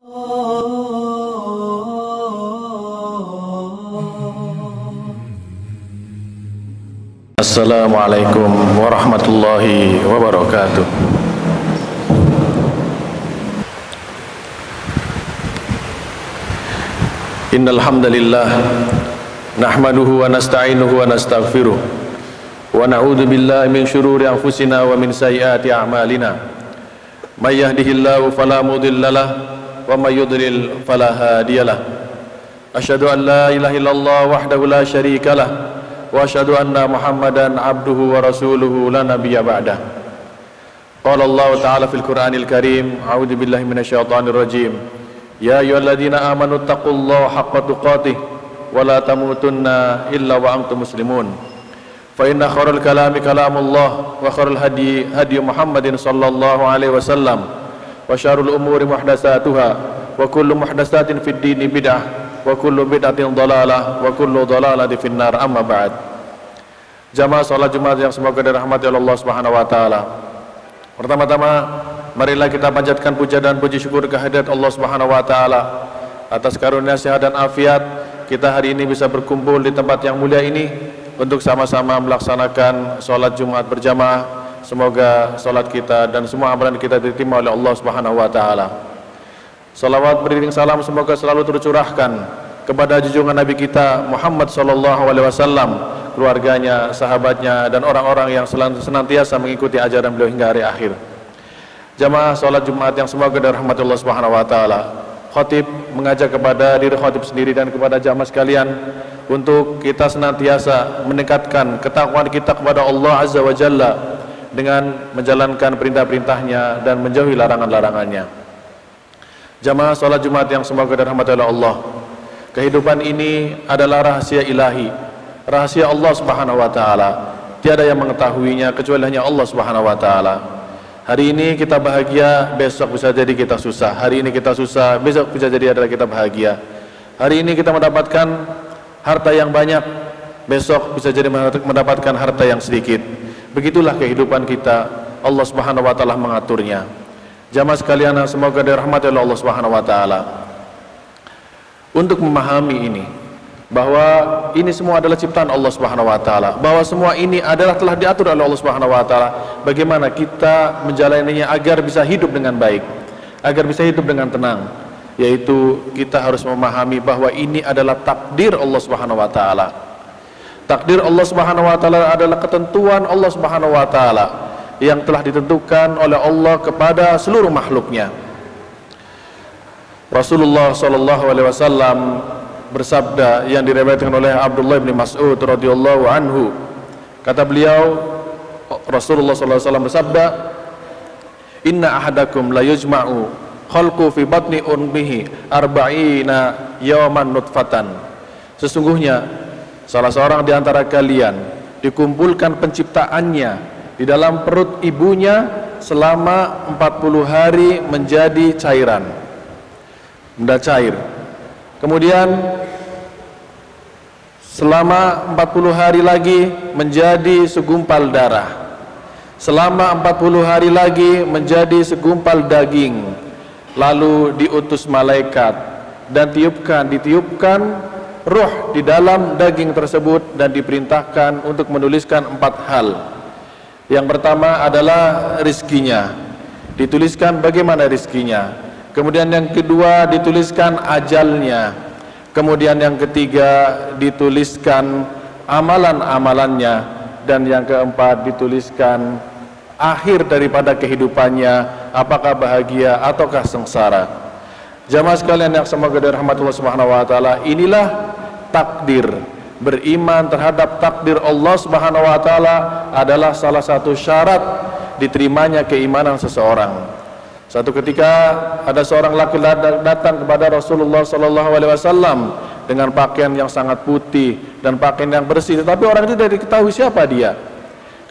Assalamualaikum warahmatullahi wabarakatuh. Innal hamdalillah nahmaduhu wa nasta'inuhu wa nastaghfiruh wa na'udzu billahi min shururi anfusina wa min sayyiati a'malina. May yahdihillahu fala mudhillalah wa may yudlil fala hadiyalah. Asyhadu an la ilaha illallah wahdahu la syarikalah wa asyhadu anna Muhammadan abduhu wa rasuluhu la nabiyya ba'dah. Qala Allah ta'ala fil Qur'anil Karim, a'udzu billahi minasyaitonir rajim. Ya ayyuhalladzina amanu taqullaha haqqa tuqatih wa la tamutunna illa wa antum muslimun. Fa inna khairal kalami kalamullah wa khairal hadi hadi Muhammadin sallallahu alaihi wasallam wa syarrul umuri muhdatsatuha wa kullu muhdatsatin fid dini bid'ah wa kullu bid'atin dhalalah wa kullu dhalalatin finnar. Amma ba'd. Jamaah salat Jumat yang semoga dirahmati oleh Allah Subhanahu wa taala. Pertama-tama marilah kita panjatkan puja dan puji syukur kehadirat Allah Subhanahu wa taala atas karunia sehat dan afiat kita hari ini bisa berkumpul di tempat yang mulia ini untuk sama-sama melaksanakan salat Jumat berjamaah. Semoga salat kita dan semua amalan kita diterima oleh Allah Subhanahu wa taala. Salawat beriring salam semoga selalu tercurahkan kepada junjungan Nabi kita Muhammad sallallahu alaihi wasallam, keluarganya, sahabatnya dan orang-orang yang senantiasa mengikuti ajaran beliau hingga hari akhir. Jamaah salat Jumat yang semoga dirahmati Allah Subhanahu wa taala. Khatib mengajak kepada diri khatib sendiri dan kepada jamaah sekalian untuk kita senantiasa meningkatkan ketakwaan kita kepada Allah Azza wa Jalla dengan menjalankan perintah-perintahnya dan menjauhi larangan-larangannya. Jamaah salat Jumat yang semoga dirahmati oleh Allah. Kehidupan ini adalah rahasia ilahi, rahasia Allah Subhanahu wa taala. Tiada yang mengetahuinya kecuali hanya Allah Subhanahu wa taala. Hari ini kita bahagia, besok bisa jadi kita susah. Hari ini kita susah, besok bisa jadi adalah kita bahagia. Hari ini kita mendapatkan harta yang banyak, besok bisa jadi mendapatkan harta yang sedikit. Begitulah kehidupan kita, Allah Subhanahu wa taala mengaturnya. Jamaah sekalian semoga dirahmati oleh Allah Subhanahu wa taala. Untuk memahami ini, bahwa ini semua adalah ciptaan Allah Subhanahu wa taala, bahwa semua ini adalah telah diatur oleh Allah Subhanahu wa taala. Bagaimana kita menjalaninya agar bisa hidup dengan baik, agar bisa hidup dengan tenang, yaitu kita harus memahami bahwa ini adalah takdir Allah Subhanahu wa taala. Takdir Allah Subhanahu wa taala adalah ketentuan Allah Subhanahu wa taala yang telah ditentukan oleh Allah kepada seluruh makhluknya. Rasulullah sallallahu alaihi wasallam bersabda yang diriwayatkan oleh Abdullah bin Mas'ud radhiyallahu anhu. Kata beliau, Rasulullah sallallahu alaihi wasallam bersabda, "Inna ahadakum la yujma'u khalqu fi batni ummihi arba'ina yawman nutfatan." Sesungguhnya salah seorang di antara kalian dikumpulkan penciptaannya di dalam perut ibunya selama 40 hari menjadi cairan, benda cair. Kemudian selama 40 hari lagi menjadi segumpal darah. Selama 40 hari lagi menjadi segumpal daging. Lalu diutus malaikat dan ditiupkan roh di dalam daging tersebut dan diperintahkan untuk menuliskan 4 hal. Yang pertama adalah rizkinya, dituliskan bagaimana rizkinya. Kemudian yang kedua dituliskan ajalnya. Kemudian yang ketiga dituliskan amalan-amalannya. Dan yang keempat dituliskan akhir daripada kehidupannya, apakah bahagia ataukah sengsara. Jamaah sekalian yang semoga dirahmati Allah Subhanahu wa taala, inilah takdir. Beriman terhadap takdir Allah Subhanahu wa taala adalah salah satu syarat diterimanya keimanan seseorang. Suatu ketika ada seorang laki-laki datang kepada Rasulullah sallallahu alaihi wasallam dengan pakaian yang sangat putih dan pakaian yang bersih, tetapi orang itu tidak diketahui siapa dia.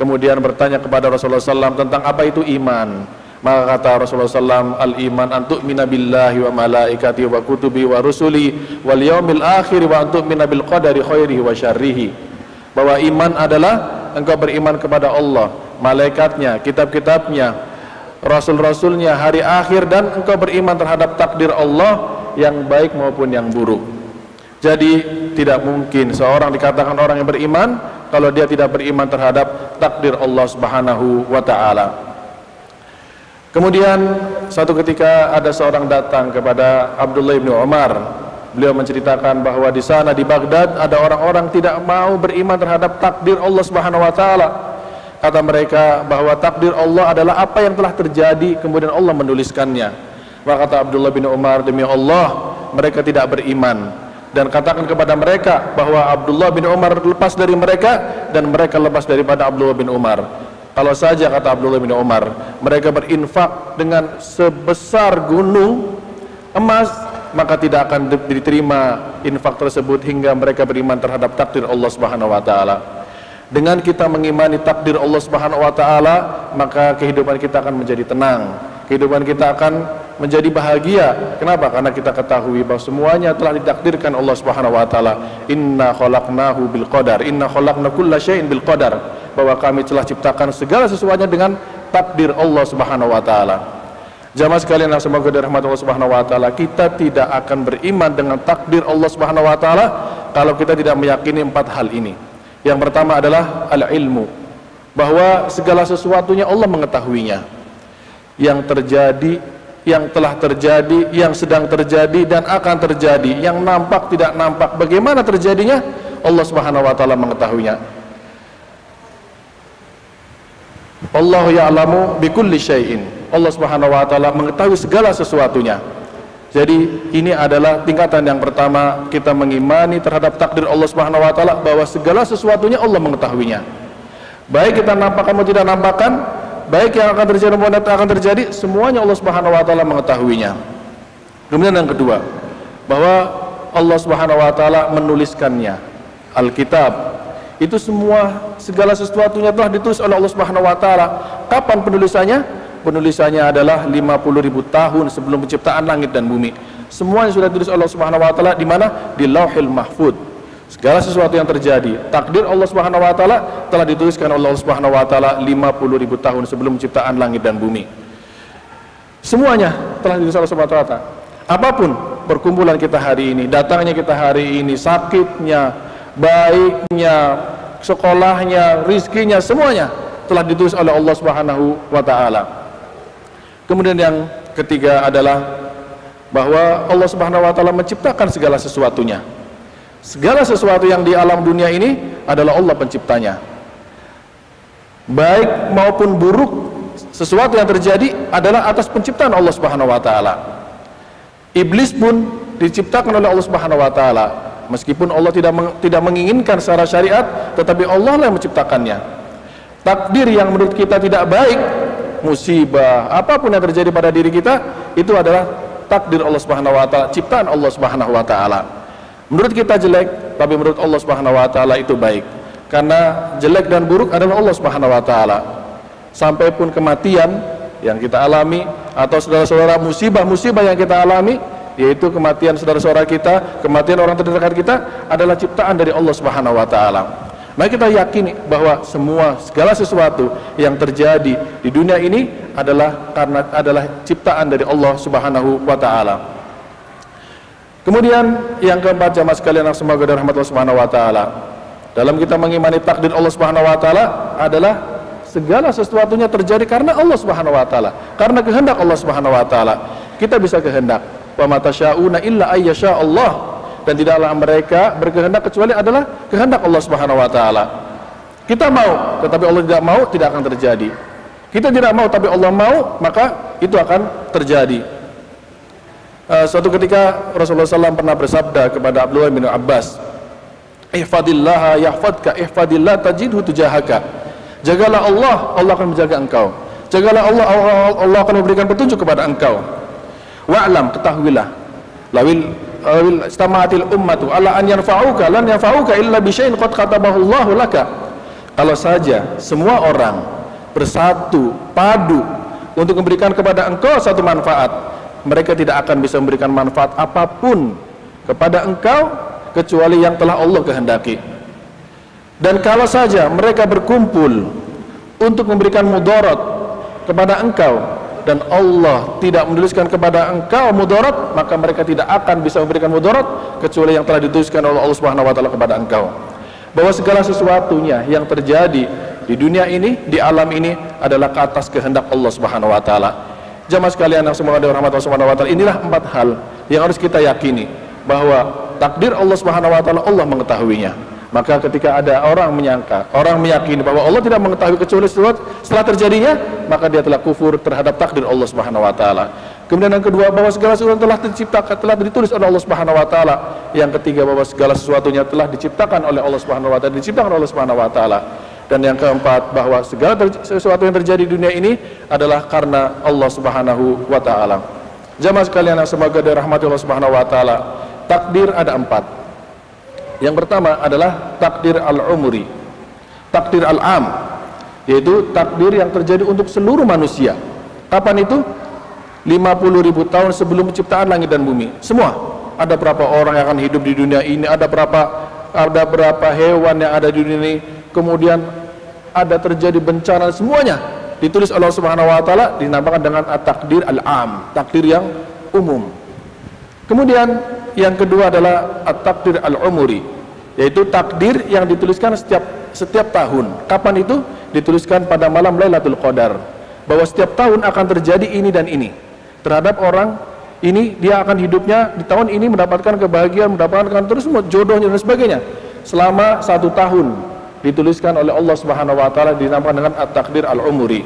Kemudian bertanya kepada Rasulullah sallallahu tentang apa itu iman. Maka kata Rasulullah sallallahu al-iman an tu'mina billahi wa malaikatihi wa kutubihi wa rusuli wal yaumil akhir wa an tu'mina bil qadari khairihi wa syarrihi. Bahwa iman adalah engkau beriman kepada Allah, malaikatnya, kitab-kitabnya, Rasul-rasulnya, hari akhir, dan engkau beriman terhadap takdir Allah yang baik maupun yang buruk. Jadi tidak mungkin seorang dikatakan orang yang beriman kalau dia tidak beriman terhadap takdir Allah Subhanahu wa ta'ala. Kemudian suatu ketika ada seorang datang kepada Abdullah bin Umar. Beliau menceritakan bahwa di sana di Baghdad ada orang-orang tidak mau beriman terhadap takdir Allah Subhanahu wa taala. Kata mereka bahwa takdir Allah adalah apa yang telah terjadi kemudian Allah menuliskannya. Maka kata Abdullah bin Umar, demi Allah mereka tidak beriman, dan katakan kepada mereka bahwa Abdullah bin Umar lepas dari mereka dan mereka lepas daripada Abdullah bin Umar. Kalau saja, kata Abdullah bin Umar, mereka berinfak dengan sebesar gunung emas, maka tidak akan diterima infak tersebut hingga mereka beriman terhadap takdir Allah Subhanahu wa taala. Dengan kita mengimani takdir Allah Subhanahu wa taala, maka kehidupan kita akan menjadi tenang. Kehidupan kita akan menjadi bahagia. Kenapa? Karena kita ketahui bahwa semuanya telah ditakdirkan Allah Subhanahu wa taala. Inna khalaqnahu bil qadar. Inna khalaqna kulla syai'in bil qadar. Bahwa kami telah ciptakan segala sesuatunya dengan takdir Allah Subhanahu wa taala. Jamaah sekalian yang semoga dirahmati Allah Subhanahu wa taala, kita tidak akan beriman dengan takdir Allah Subhanahu wa taala kalau kita tidak meyakini 4 hal ini. Yang pertama adalah al-ilmu, bahwa segala sesuatunya Allah mengetahuinya. Yang terjadi, yang telah terjadi, yang sedang terjadi dan akan terjadi, yang nampak tidak nampak, bagaimana terjadinya Allah Subhanahu wa taala mengetahuinya. Allahu ya'lamu bikulli syai'in. Allah Subhanahu wa taala mengetahui segala sesuatunya. Jadi ini adalah tingkatan yang pertama, kita mengimani terhadap takdir Allah Subhanahu wa taala bahwa segala sesuatunya Allah mengetahuinya. Baik kita nampakkan maupun tidak nampakkan, baik yang akan terjadi maupun tidak akan terjadi, semuanya Allah Subhanahu wa taala mengetahuinya. Kemudian yang kedua, bahwa Allah Subhanahu wa taala menuliskannya. Alkitab itu semua segala sesuatunya telah ditulis oleh Allah Subhanahu wa taala. Kapan penulisannya? Penulisannya adalah 50.000 tahun sebelum penciptaan langit dan bumi. Semuanya sudah ditulis oleh Allah Subhanahu wa taala di mana? Di Lauhil Mahfuz. Segala sesuatu yang terjadi, takdir Allah Subhanahu wa taala telah dituliskan oleh Allah Subhanahu wa taala 50.000 tahun sebelum penciptaan langit dan bumi. Semuanya telah ditulis oleh Allah Subhanahu wa taala. Apapun perkumpulan kita hari ini, datangnya kita hari ini, sakitnya, baiknya, sekolahnya, rizkinya, semuanya telah ditulis oleh Allah Subhanahu wa taala. Kemudian yang ketiga adalah bahwa Allah Subhanahu wa taala menciptakan segala sesuatunya. Segala sesuatu yang di alam dunia ini adalah Allah penciptanya. Baik maupun buruk, sesuatu yang terjadi adalah atas penciptaan Allah Subhanahu wa taala. Iblis pun diciptakan oleh Allah Subhanahu wa taala. Meskipun Allah tidak menginginkan secara syariat, tetapi Allah lah yang menciptakannya. Takdir yang menurut kita tidak baik, musibah, apapun yang terjadi pada diri kita, itu adalah takdir Allah Subhanahu wa taala, ciptaan Allah Subhanahu wa taala. Menurut kita jelek, tapi menurut Allah Subhanahu wa taala itu baik. Karena jelek dan buruk adalah Allah Subhanahu wa taala. Sampai pun kematian yang kita alami atau saudara-saudara musibah-musibah yang kita alami, yaitu kematian saudara-saudara kita, kematian orang terdekat kita, adalah ciptaan dari Allah Subhanahu wa taala. Maka kita yakini bahwa segala sesuatu yang terjadi di dunia ini adalah ciptaan dari Allah Subhanahu wa taala. Kemudian yang keempat, jamaah sekalian yang semoga dirahmati Allah Subhanahu wa taala, dalam kita mengimani takdir Allah Subhanahu wa taala adalah segala sesuatunya terjadi karena Allah Subhanahu wa taala, karena kehendak Allah Subhanahu wa taala. Kita bisa kehendak, wa ma tasyauna illa ayyasha Allah, dan tidaklah mereka berkehendak kecuali adalah kehendak Allah Subhanahu wa taala. Kita mau, tetapi Allah tidak mau, tidak akan terjadi. Kita tidak mau, tapi Allah mau, maka itu akan terjadi. Suatu ketika Rasulullah SAW pernah bersabda kepada Abdullah bin Abbas, ihfadillaha yahfadka, ihfadillah tajidhu tujahaka. Jagalah Allah, Allah akan menjaga engkau. Jagalah Allah, Allah akan memberikan petunjuk kepada engkau. Wa'lam, ketahuilah, lawil istama'atil ummatu ala an yanfa'uka lan yanfa'uka illa bi syai'in qad katabahu Allahu laka. Kalau saja semua orang bersatu padu untuk memberikan kepada engkau satu manfaat, mereka tidak akan bisa memberikan manfaat apapun kepada engkau kecuali yang telah Allah kehendaki. Dan kalau saja mereka berkumpul untuk memberikan mudarat kepada engkau, dan Allah tidak menuliskan kepada engkau mudarat, maka mereka tidak akan bisa memberikan mudarat kecuali yang telah dituliskan oleh Allah Subhanahu wa taala kepada engkau. Bahwa segala sesuatunya yang terjadi di dunia ini, di alam ini adalah ke atas kehendak Allah Subhanahu wa taala. Jamaah sekalian yang semoga dirahmati Allah Subhanahu wa taala, inilah 4 hal yang harus kita yakini, bahwa takdir Allah Subhanahu wa taala Allah mengetahuinya. Maka ketika ada orang menyangka, orang meyakini bahwa Allah tidak mengetahui kecuali setelah terjadinya, maka dia telah kufur terhadap takdir Allah Subhanahu wa taala. Kemudian yang kedua, bahwa segala sesuatu telah diciptakan, telah ditulis oleh Allah Subhanahu wa taala. Yang ketiga, bahwa segala sesuatunya telah diciptakan oleh Allah Subhanahu wa taala, diciptakan oleh Allah Subhanahu wa taala. Dan yang keempat, bahwa segala sesuatu yang terjadi di dunia ini adalah karena Allah Subhanahu wa taala. Jamaah sekalian yang semoga dirahmati Allah Subhanahu wa taala, takdir ada 4. Yang pertama adalah takdir al-umri, takdir al-am, yaitu takdir yang terjadi untuk seluruh manusia. Kapan itu? 50.000 tahun sebelum penciptaan langit dan bumi. Semua. Ada berapa orang yang akan hidup di dunia ini, ada berapa hewan yang ada di dunia ini, kemudian ada terjadi bencana, semuanya ditulis oleh Allah Subhanahu wa taala, dinamakan dengan takdir al-am, takdir yang umum. Kemudian yang kedua adalah takdir al-umri, yaitu takdir yang dituliskan setiap tahun. Kapan itu? Dituliskan pada malam Lailatul Qadar, bahwa setiap tahun akan terjadi ini dan ini terhadap orang ini, dia akan hidupnya di tahun ini mendapatkan kebahagiaan, mendapatkan terus jodohnya dan sebagainya selama 1 tahun, dituliskan oleh Allah Subhanahu wa taala, dinamakan dengan takdir al-umri.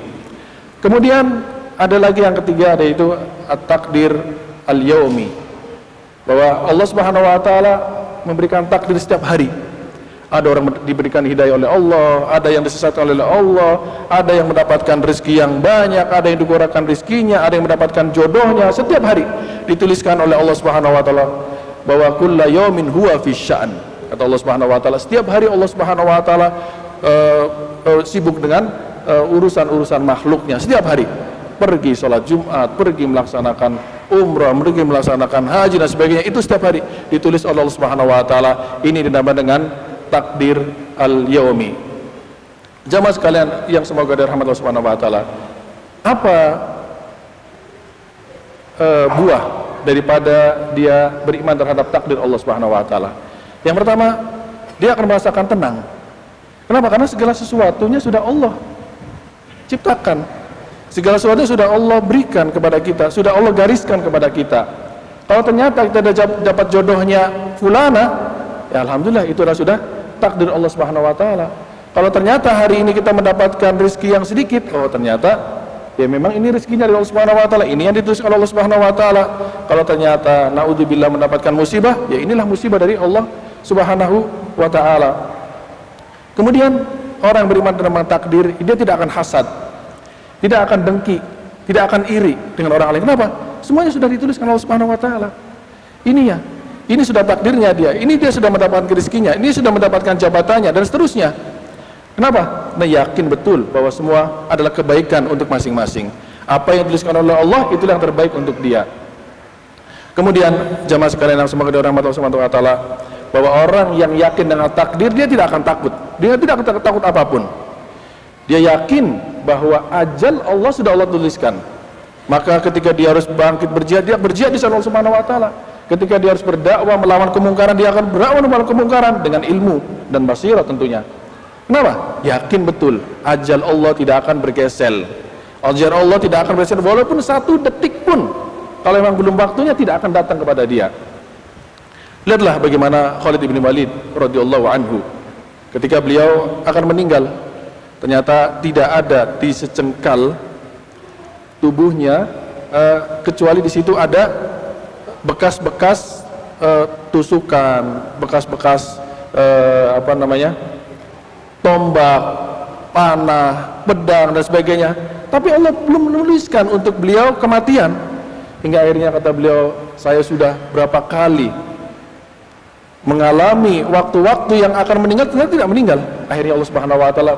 Kemudian ada lagi yang ketiga, yaitu takdir al-yaumi, bahwa Allah Subhanahu wa taala memberikan takdir setiap hari. Ada orang diberikan hidayah oleh Allah, ada yang disesatkan oleh Allah, ada yang mendapatkan rezeki yang banyak, ada yang dikurangkan rezekinya, ada yang mendapatkan jodohnya. Setiap hari dituliskan oleh Allah Subhanahu wa taala, bahwa kulla yaumin huwa fi sya'an. Kata Allah Subhanahu wa taala, setiap hari Allah Subhanahu wa taala sibuk dengan urusan-urusan makhluknya. Setiap hari pergi sholat Jumat, pergi melaksanakan umrah, pergi melaksanakan haji dan sebagainya, itu setiap hari ditulis oleh Allah Subhanahu wa taala. Ini dinamakan dengan takdir al-yaumi. Jamaah sekalian yang semoga dirahmati Allah Subhanahu wa taala, apa buah daripada dia beriman terhadap takdir Allah Subhanahu wa taala? Yang pertama, dia akan merasakan tenang. Kenapa? Karena segala sesuatunya sudah Allah ciptakan. Segala sesuatu sudah Allah berikan kepada kita, sudah Allah gariskan kepada kita. Kalau ternyata kita dapat jodohnya fulana, ya alhamdulillah, itu sudah takdir Allah Subhanahu wa taala. Kalau ternyata hari ini kita mendapatkan rezeki yang sedikit, oh ternyata ya memang ini rezekinya dari Allah Subhanahu wa taala, ini yang ditulis oleh Allah Subhanahu wa taala. Kalau ternyata naudzubillah mendapatkan musibah, ya inilah musibah dari Allah Subhanahu wa taala. Kemudian orang yang beriman dengan takdir, dia tidak akan hasad, tidak akan dengki, tidak akan iri dengan orang lain. Kenapa? Semuanya sudah dituliskan Allah Subhanahu wa taala. Ini sudah takdirnya dia. Ini dia sudah mendapatkan rezekinya, ini sudah mendapatkan jabatannya dan seterusnya. Kenapa? Nah, yakin betul bahwa semua adalah kebaikan untuk masing-masing. Apa yang dituliskan oleh Allah, itulah yang terbaik untuk dia. Kemudian jamaah sekalian yang semoga dirahmati Allah Subhanahu wa taala, bahwa orang yang yakin dengan takdir, dia tidak akan takut. Dia tidak akan takut apapun. Dia yakin bahwa ajal Allah sudah Allah tuliskan. Maka ketika dia harus bangkit berjihad, dia berjihad di sana Allah Subhanahu wa taala. Ketika dia harus berdakwah melawan kemungkaran, dia akan berdakwah melawan kemungkaran dengan ilmu dan basirah tentunya. Kenapa? Yakin betul ajal Allah tidak akan bergeser. Ajal Allah tidak akan bergeser walaupun 1 detik pun. Kalau memang belum waktunya, tidak akan datang kepada dia. Lihatlah bagaimana Khalid bin Walid radhiyallahu anhu ketika beliau akan meninggal. Ternyata tidak ada di secengkal tubuhnya kecuali di situ ada bekas-bekas tusukan, bekas-bekas tombak, panah, pedang dan sebagainya. Tapi Allah belum menuliskan untuk beliau kematian. Hingga akhirnya kata beliau, saya sudah berapa kali mengalami waktu-waktu yang akan meninggal, ternyata tidak meninggal. Akhirnya Allah Subhanahu wa taala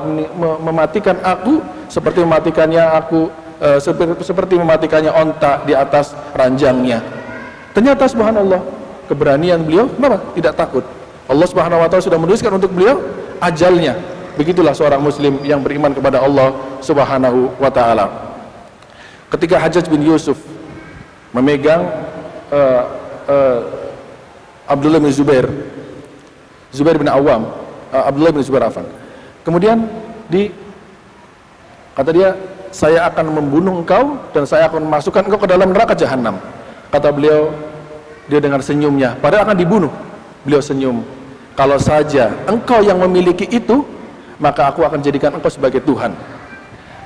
mematikan aku seperti mematikannya seperti mematikannya onta di atas ranjangnya. Ternyata subhanallah, keberanian beliau, kenapa? Tidak takut. Allah Subhanahu wa taala sudah menuliskan untuk beliau ajalnya. Begitulah seorang muslim yang beriman kepada Allah Subhanahu wa taala. ketika Hajjaj bin Yusuf memegang Abdullah bin Zubair bin Awam, Abdullah bin Zubair Affan. Kemudian kata dia, saya akan membunuh engkau dan saya akan memasukkan engkau ke dalam neraka jahanam. Kata beliau, dia dengan senyumnya, padahal akan dibunuh, beliau senyum, kalau saja engkau yang memiliki itu, maka aku akan jadikan engkau sebagai Tuhan.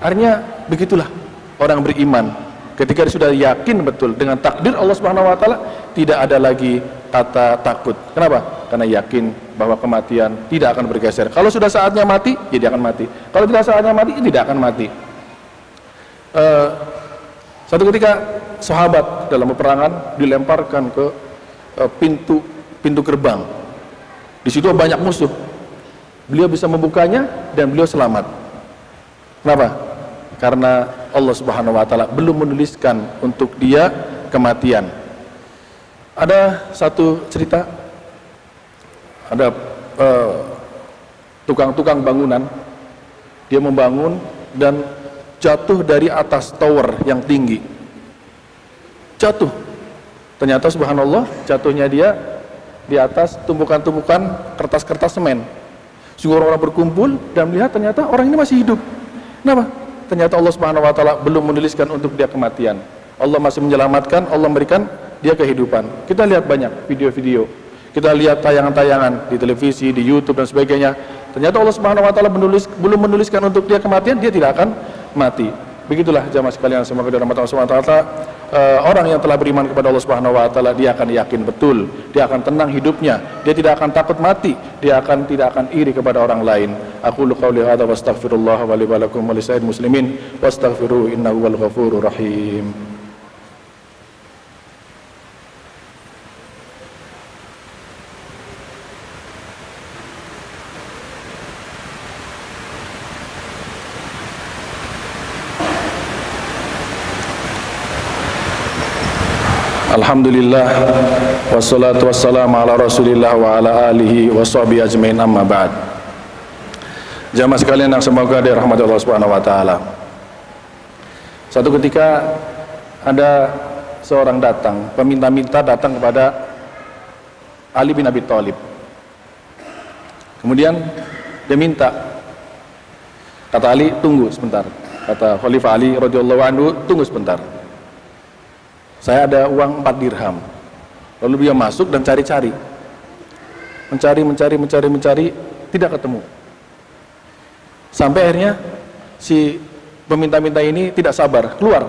Artinya begitulah orang beriman, ketika dia sudah yakin betul dengan takdir Allah Subhanahu wa taala, tidak ada lagi kata takut. Kenapa? Karena yakin bahwa kematian tidak akan bergeser. Kalau sudah saatnya mati, ya dia akan mati. Kalau tidak saatnya mati, ya tidak akan mati. Satu ketika sahabat dalam peperangan dilemparkan ke pintu gerbang. Di situ banyak musuh. Beliau bisa membukanya dan beliau selamat. Kenapa? Karena Allah Subhanahu wa taala belum menuliskan untuk dia kematian. Ada satu cerita, ada tukang-tukang bangunan, dia membangun dan jatuh dari atas tower yang tinggi. Jatuh. Ternyata subhanallah, jatuhnya dia di atas tumpukan-tumpukan kertas-kertas semen. Sehingga orang-orang berkumpul dan melihat ternyata orang ini masih hidup. Kenapa? Ternyata Allah Subhanahu wa taala belum menuliskan untuk dia kematian. Allah masih menyelamatkan, Allah memberikan dia kehidupan. Kita lihat banyak video-video. Kita lihat tayangan-tayangan di televisi, di YouTube dan sebagainya. Ternyata Allah Subhanahu wa taala belum menuliskan untuk dia kematian, dia tidak akan mati. Begitulah jamaah sekalian, semoga dirahmati Allah Subhanahu wa taala. Orang yang telah beriman kepada Allah Subhanahu wa taala, dia akan yakin betul, dia akan tenang hidupnya, dia tidak akan takut mati, dia tidak akan iri kepada orang lain. Aqulu qouli hadza wastaghfirullah wa li wa lakum wa lisa'il muslimin wastaghfiruhu innahu wal ghafurur rahim. Alhamdulillah wassalatu wassalamu ala rasulillah wa ala alihi wa sahbihi ajmain, amma ba'd. Jamaah sekalian yang semoga dirahmati Allah Subhanahu wa taala. Satu ketika ada seorang datang, peminta-minta datang kepada Ali bin Abi Thalib. Kemudian dia minta, kata Ali, tunggu sebentar. Kata Khalifah Ali radhiyallahu anhu, tunggu sebentar. Saya ada uang 4 dirham. Lalu dia masuk dan cari-cari. Mencari, tidak ketemu. Sampai akhirnya si peminta-minta ini tidak sabar, keluar.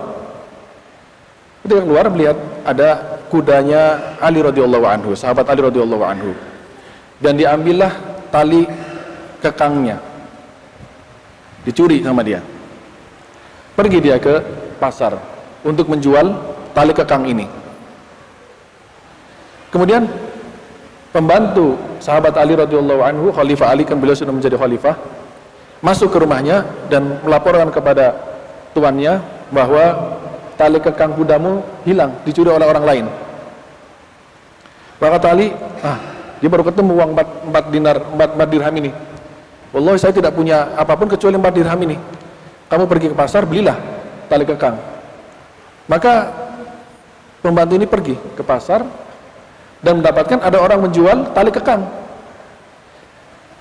Ketika keluar melihat ada kudanya Ali radhiyallahu anhu, sahabat Ali radhiyallahu anhu. Dan diambillah tali kekangnya. Dicuri sama dia. Pergi dia ke pasar untuk menjual tali kekang ini. Kemudian pembantu sahabat Ali radhiyallahu anhu, Khalifah Ali, kan beliau sudah menjadi khalifah, masuk ke rumahnya dan melaporkan kepada tuannya bahwa tali kekang kudamu hilang, dicuri oleh orang lain. Maka Ali, dia baru ketemu uang 4 dirham ini. Wallahi saya tidak punya apapun kecuali 4 dirham ini. Kamu pergi ke pasar, belilah tali kekang. Maka pembantu ini pergi ke pasar dan mendapatkan ada orang menjual tali kekang.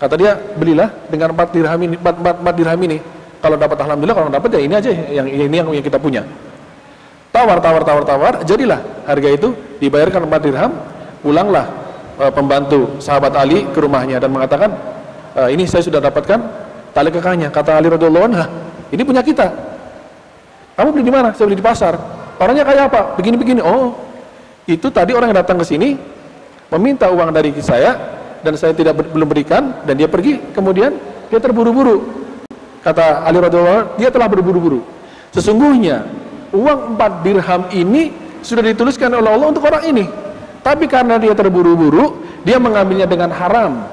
Kata dia, belilah dengan 4 dirham ini, 4 dirham ini. Kalau dapat alhamdulillah, kalau dapat ya ini aja yang kita punya. Tawar, jadilah harga itu dibayarkan 4 dirham. Pulanglah pembantu sahabat Ali ke rumahnya dan mengatakan, ini saya sudah dapatkan tali kekangnya. Kata Ali radhiyallahu anhu, ini punya kita. Kamu beli di mana? Saya beli di pasar. Orangnya kayak apa? Begini-begini. Oh, itu tadi orang yang datang ke sini meminta uang dari saya dan saya belum berikan dan dia pergi. Kemudian dia terburu-buru. Kata Ali radhiyallahu anhu, dia telah berburu-buru. Sesungguhnya uang 4 dirham ini sudah dituliskan oleh Allah untuk orang ini. Tapi karena dia terburu-buru, dia mengambilnya dengan haram.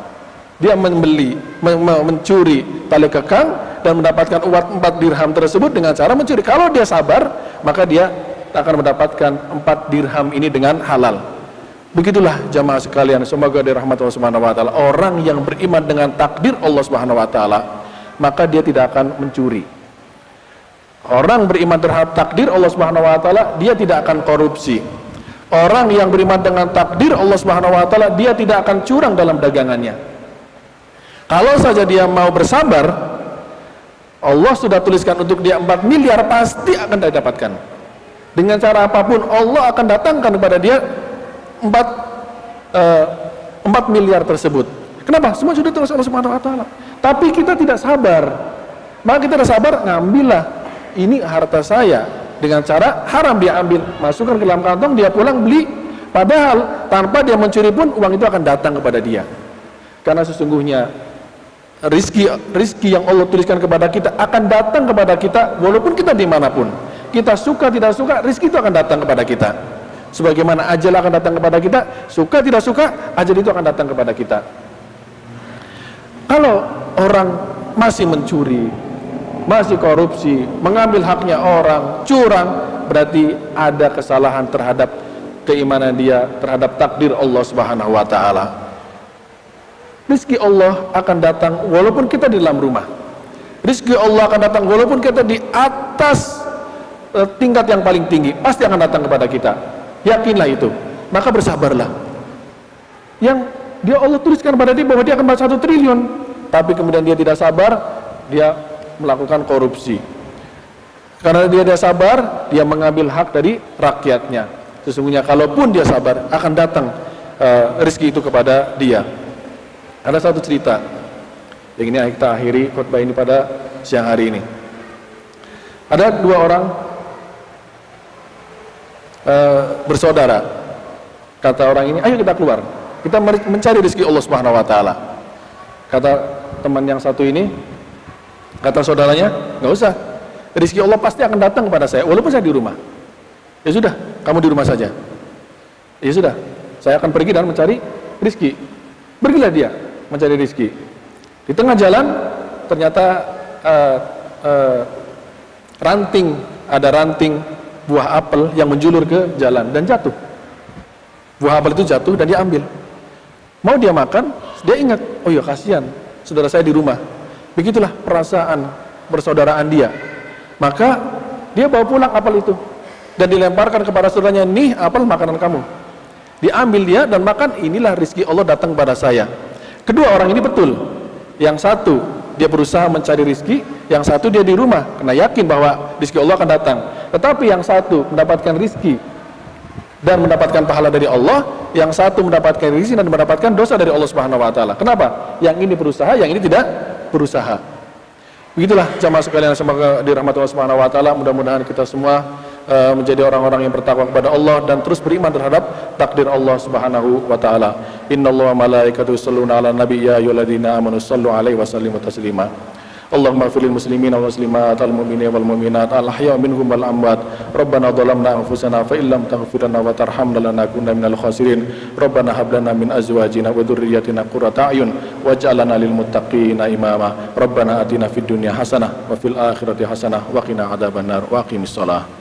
Dia mencuri tali kekang dan mendapatkan uang 4 dirham tersebut dengan cara mencuri. Kalau dia sabar, maka dia akan mendapatkan 4 dirham ini dengan halal. Begitulah jamaah sekalian, semoga dirahmati Allah Subhanahu wa taala. Orang yang beriman dengan takdir Allah Subhanahu wa taala, maka dia tidak akan mencuri. Orang beriman terhadap takdir Allah Subhanahu wa taala, dia tidak akan korupsi. Orang yang beriman dengan takdir Allah Subhanahu wa taala, dia tidak akan curang dalam dagangannya. Kalau saja dia mau bersabar, Allah sudah tuliskan untuk dia 4 miliar, pasti akan didapatkan. Dengan cara apapun Allah akan datangkan kepada dia 4 miliar tersebut. Kenapa? Semua sudah tulis Allah Subhanahu wa taala. Tapi kita tidak sabar. Maka kita tidak sabar, ngambillah ini harta saya dengan cara haram, dia ambil, masukkan ke dalam kantong, dia pulang beli, padahal tanpa dia mencuri pun uang itu akan datang kepada dia. Karena sesungguhnya rizki yang Allah tuliskan kepada kita akan datang kepada kita walaupun kita dimanapun. Kita suka tidak suka, rizki itu akan datang kepada kita. Sebagaimana ajal akan datang kepada kita, suka tidak suka, ajal itu akan datang kepada kita. Kalau orang masih mencuri, masih korupsi, mengambil haknya orang, curang, berarti ada kesalahan terhadap keimanan dia terhadap takdir Allah Subhanahu wa taala. Rizki Allah akan datang walaupun kita di dalam rumah. Rizki Allah akan datang walaupun kita di atas tingkat yang paling tinggi, pasti akan datang kepada kita. Yakinlah itu. Maka bersabarlah. Yang dia Allah tuliskan pada dia bahwa dia akan dapat 1 triliun, tapi kemudian dia tidak sabar, dia melakukan korupsi. Karena dia tidak sabar, dia mengambil hak dari rakyatnya. Sesungguhnya kalaupun dia sabar, akan datang rezeki itu kepada dia. Ada satu cerita yang ini kita akhiri khutbah ini pada siang hari ini. Ada 2 orang bersaudara. Kata orang ini, ayo kita keluar, kita mencari rezeki Allah Subhanahu wa taala. Kata teman yang satu ini, kata saudaranya, nggak usah, rezeki Allah pasti akan datang kepada saya walaupun saya di rumah. Ya sudah, kamu di rumah saja. Ya sudah, saya akan pergi dan mencari rezeki. Pergilah dia mencari rezeki. Di tengah jalan ternyata ada ranting buah apel yang menjulur ke jalan dan jatuh. Buah apel itu jatuh dan dia ambil. Mau dia makan, dia ingat, oh iya kasihan saudara saya di rumah. Begitulah perasaan persaudaraan dia. Maka dia bawa pulang apel itu dan dilemparkan kepada saudaranya, nih apel makanan kamu. Diambil dia dan makan, inilah rezeki Allah datang kepada saya. Kedua orang ini betul. Yang satu dia berusaha mencari rezeki, yang satu dia di rumah karena yakin bahwa rezeki Allah akan datang. Tetapi yang satu mendapatkan rezeki dan mendapatkan pahala dari Allah, yang satu mendapatkan rezeki dan mendapatkan dosa dari Allah Subhanahu wa taala. Kenapa? Yang ini berusaha, yang ini tidak berusaha. Begitulah jamaah sekalian, semoga dirahmati Allah Subhanahu wa taala. Mudah-mudahan kita semua menjadi orang-orang yang bertakwa kepada Allah dan terus beriman terhadap takdir Allah Subhanahu wa taala. Innallaha wa malaikatahu yusholluna 'alan nabi ya ayyuhalladzina amanu shallu 'alaihi wa sallimu taslima. Allahumma ighfir lil muslimina wal muslimat al mu'minina wal mu'minat al ahya'i minhum wal amwat. Rabbana dhalamna anfusana fa illam taghfir lana wa tarhamna lanakunanna minal khasirin. Rabbana hab lana min azwajina wa dhurriyyatina qurrata a'yun waj'alna lil muttaqina imama. Rabbana atina fid dunya hasanah wa fil akhirati hasanah wa qina adzabannar wa aqimis shalah.